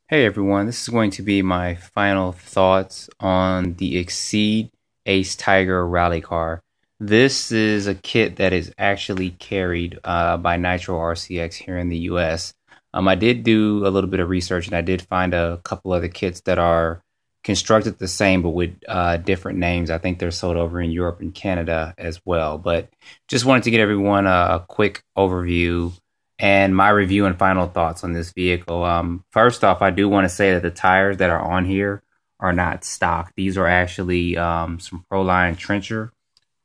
Hey everyone, this is going to be my final thoughts on the Exceed AceTiger rally car. This is a kit that is actually carried by Nitro RCX here in the US. I did do a little bit of research and I did find a couple other kits that are constructed the same but with different names. I think they're sold over in Europe and Canada as well. But just wanted to get everyone a quick overview and my review and final thoughts on this vehicle. First off, I do want to say that the tires that are on here are not stock. These are actually some Proline Trencher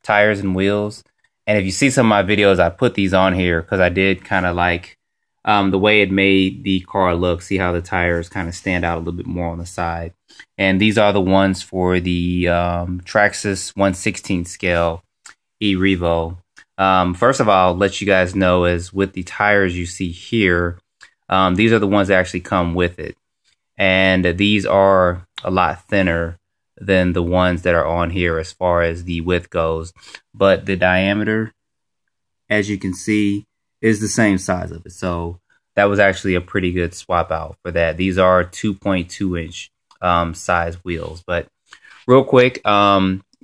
tires and wheels. And if you see some of my videos, I put these on here because I did kind of like the way it made the car look. See how the tires kind of stand out a little bit more on the side. And these are the ones for the Traxxas 1/16 scale E-Revo. First of all, I'll let you guys know is with the tires you see here, these are the ones that actually come with it. And these are a lot thinner than the ones that are on here as far as the width goes. But the diameter, as you can see, is the same size of it. So that was actually a pretty good swap out for that. These are 2.2 inch size wheels. But real quick,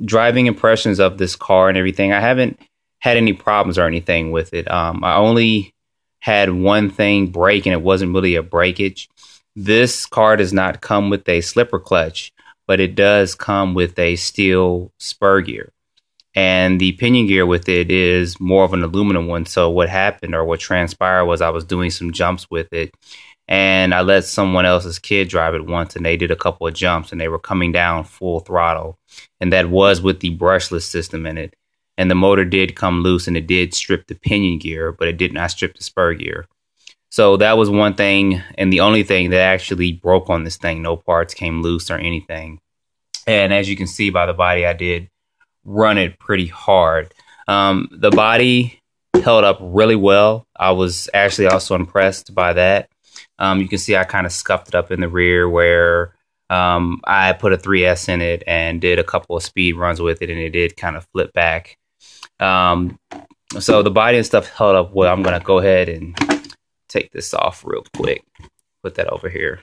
driving impressions of this car and everything, I haven't had any problems or anything with it. I only had one thing break, and it wasn't really a breakage. This car does not come with a slipper clutch, but it does come with a steel spur gear. And the pinion gear with it is more of an aluminum one. So what happened or what transpired was I was doing some jumps with it, and I let someone else's kid drive it once, and they did a couple of jumps, and they were coming down full throttle. And that was with the brushless system in it. And the motor did come loose and it did strip the pinion gear, but it did not strip the spur gear. So that was one thing and the only thing that actually broke on this thing. No parts came loose or anything. And as you can see by the body, I did run it pretty hard. The body held up really well. I was actually also impressed by that. You can see I kind of scuffed it up in the rear where I put a 3S in it and did a couple of speed runs with it, and it did kind of flip back. So the body and stuff held up well. I'm going to go ahead and take this off real quick. Put that over here.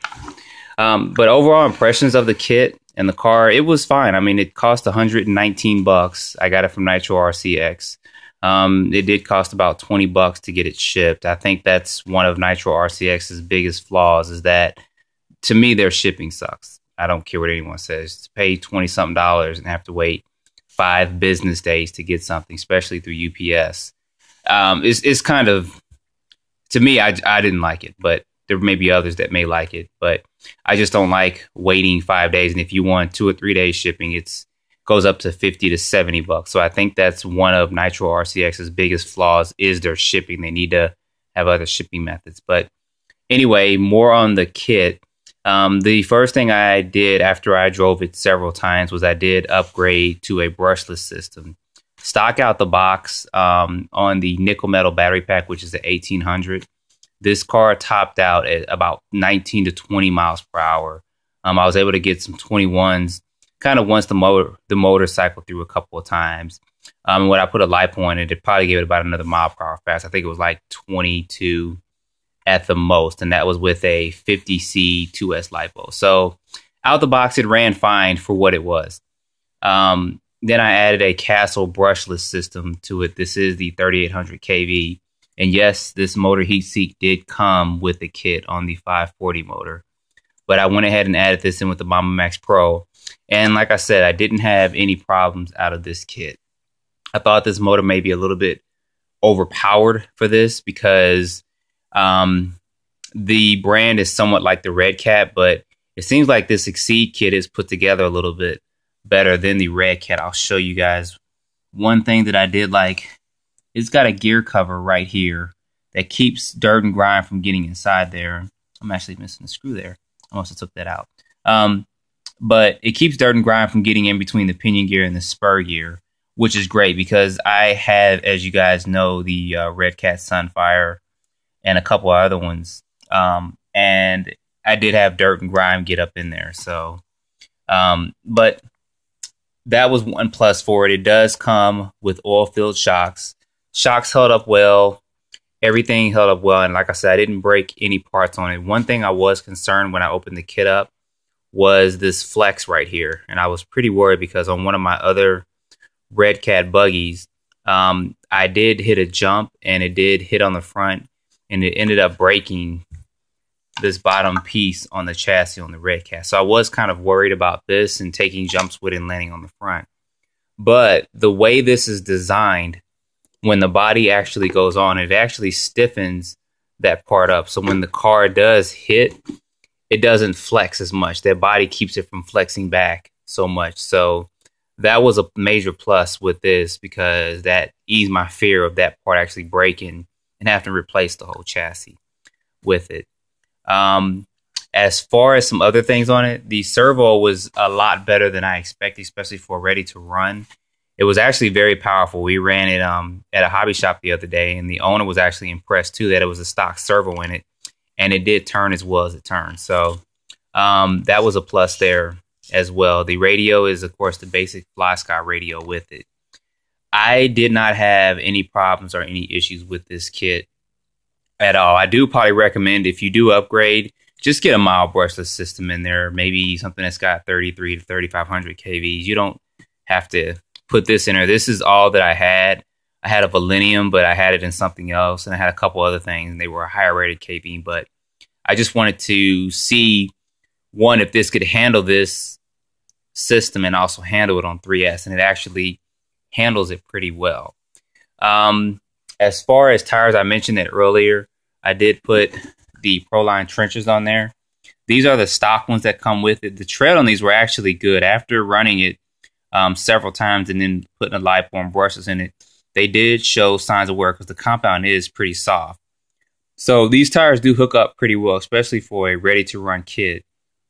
But overall impressions of the kit and the car, it was fine. I mean, it cost $119. I got it from Nitro RCX. It did cost about $20 to get it shipped. I think that's one of Nitro RCX's biggest flaws is that, to me, their shipping sucks. I don't care what anyone says. To pay $20-something and have to wait 5 business days to get something, especially through UPS. It's kind of, to me, I didn't like it, but there may be others that may like it, but I just don't like waiting 5 days. And if you want 2 or 3 days shipping, it's goes up to $50 to $70. So I think that's one of Nitro RCX's biggest flaws is their shipping. They need to have other shipping methods. But anyway, more on the kit. The first thing I did after I drove it several times was I did upgrade to a brushless system. Stock out the box on the nickel metal battery pack, which is the 1800. This car topped out at about 19 to 20 miles per hour. I was able to get some 21s kind of once the motor cycled through a couple of times. When I put a LiPo on it, it probably gave it about another mile per hour fast. I think it was like 22 at the most, and that was with a 50C 2S LiPo. So out the box, it ran fine for what it was. Then I added a Castle brushless system to it. This is the 3800 kV. And yes, this motor heat sink did come with the kit on the 540 motor. But I went ahead and added this in with the Mama Max Pro. And like I said, I didn't have any problems out of this kit. I thought this motor may be a little bit overpowered for this because the brand is somewhat like the Red Cat, but it seems like this Exceed kit is put together a little bit better than the Red Cat. I'll show you guys one thing that I did like. It's got a gear cover right here that keeps dirt and grime from getting inside there. I'm actually missing a screw there. I must have took that out. But it keeps dirt and grime from getting in between the pinion gear and the spur gear, which is great because I have, as you guys know, the Red Cat Sunfire and a couple of other ones. And I did have dirt and grime get up in there. So, but that was one plus for it. It does come with oil-filled shocks. Shocks held up well. everything held up well. And like I said, I didn't break any parts on it. One thing I was concerned when I opened the kit up was this flex right here. And I was pretty worried because on one of my other Red Cat buggies, I did hit a jump and it did hit on the front and it ended up breaking this bottom piece on the chassis on the Red Cat. So I was kind of worried about this and taking jumps with it and landing on the front. But the way this is designed, when the body actually goes on, it actually stiffens that part up. So when the car does hit, it doesn't flex as much. That body keeps it from flexing back so much. So that was a major plus with this because that eased my fear of that part actually breaking and having to replace the whole chassis with it. As far as some other things on it, the servo was a lot better than I expected, especially for ready to run. It was actually very powerful. We ran it at a hobby shop the other day, and the owner was actually impressed too that it was a stock servo in it, and it did turn as well as it turned. So that was a plus there as well. The radio is, of course, the basic FlySky radio with it. I did not have any problems or any issues with this kit at all. I do probably recommend if you do upgrade, just get a mild brushless system in there, maybe something that's got 33 to 3500 kVs. You don't have to put this in there. This is all that I had. I had a Millennium, but I had it in something else, and I had a couple other things, and they were a higher rated kV. But I just wanted to see, one, if this could handle this system and also handle it on 3S, and it actually handles it pretty well. As far as tires, I mentioned that earlier. I did put the Proline trenches on there. These are the stock ones that come with it. The tread on these were actually good. After running it several times and then putting a lipo and brushes in it, they did show signs of wear because the compound is pretty soft. So these tires do hook up pretty well, especially for a ready-to-run kit.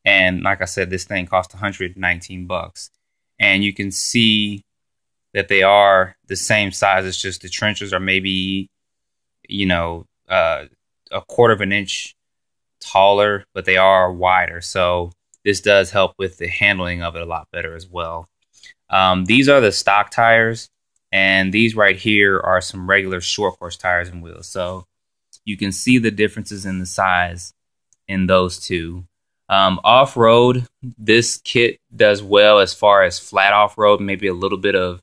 And like I said, this thing cost 119 bucks. And you can see that they are the same size. It's just the trenches are maybe, you know, a quarter of an inch taller, but they are wider. So this does help with the handling of it a lot better as well. These are the stock tires, and these right here are some regular short course tires and wheels. So you can see the differences in the size in those two. Off-road, this kit does well as far as flat off-road, maybe a little bit of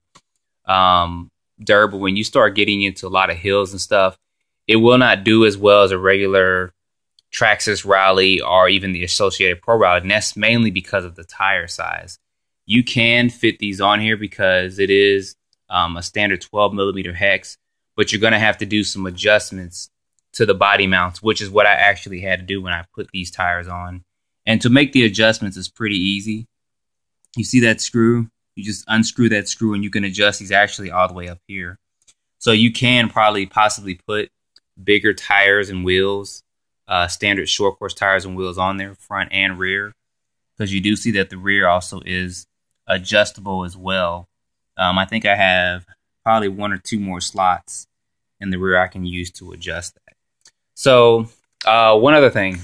dirt, but when you start getting into a lot of hills and stuff, it will not do as well as a regular Traxxas Rally or even the Associated Pro Rally, and that's mainly because of the tire size. You can fit these on here because it is a standard 12 millimeter hex, but you're going to have to do some adjustments to the body mounts, which is what I actually had to do when I put these tires on. And to make the adjustments is pretty easy. You see that screw? You just unscrew that screw and you can adjust these actually all the way up here. So you can possibly put bigger tires and wheels, standard short course tires and wheels on there, front and rear, because you do see that the rear also is adjustable as well. I think I have probably one or two more slots in the rear I can use to adjust that. So one other thing,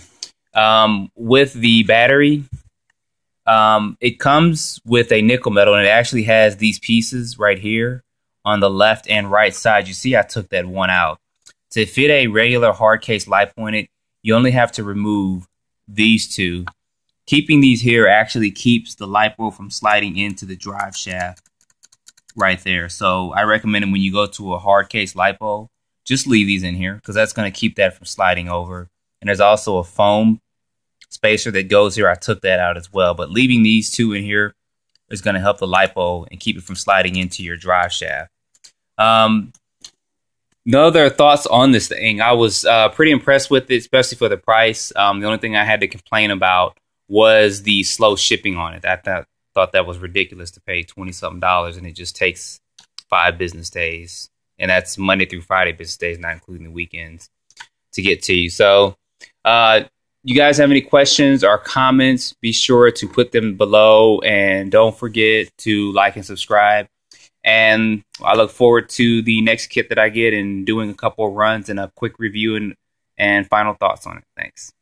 with the battery, it comes with a nickel metal, and it actually has these pieces right here on the left and right side. You see I took that one out. To fit a regular hard case LiPo in it, you only have to remove these two. Keeping these here actually keeps the LiPo from sliding into the drive shaft right there. So I recommend when you go to a hard case LiPo, just leave these in here because that's going to keep that from sliding over. And there's also a foam spacer that goes here. I took that out as well. But leaving these two in here is going to help the LiPo and keep it from sliding into your drive shaft. No other thoughts on this thing. I was pretty impressed with it, especially for the price. The only thing I had to complain about was the slow shipping on it. I thought that was ridiculous to pay $20-something, and it just takes 5 business days. And that's Monday through Friday business days, not including the weekends, to get to you. So you guys have any questions or comments, be sure to put them below. And don't forget to like and subscribe. And I look forward to the next kit that I get and doing a couple of runs and a quick review and final thoughts on it. Thanks.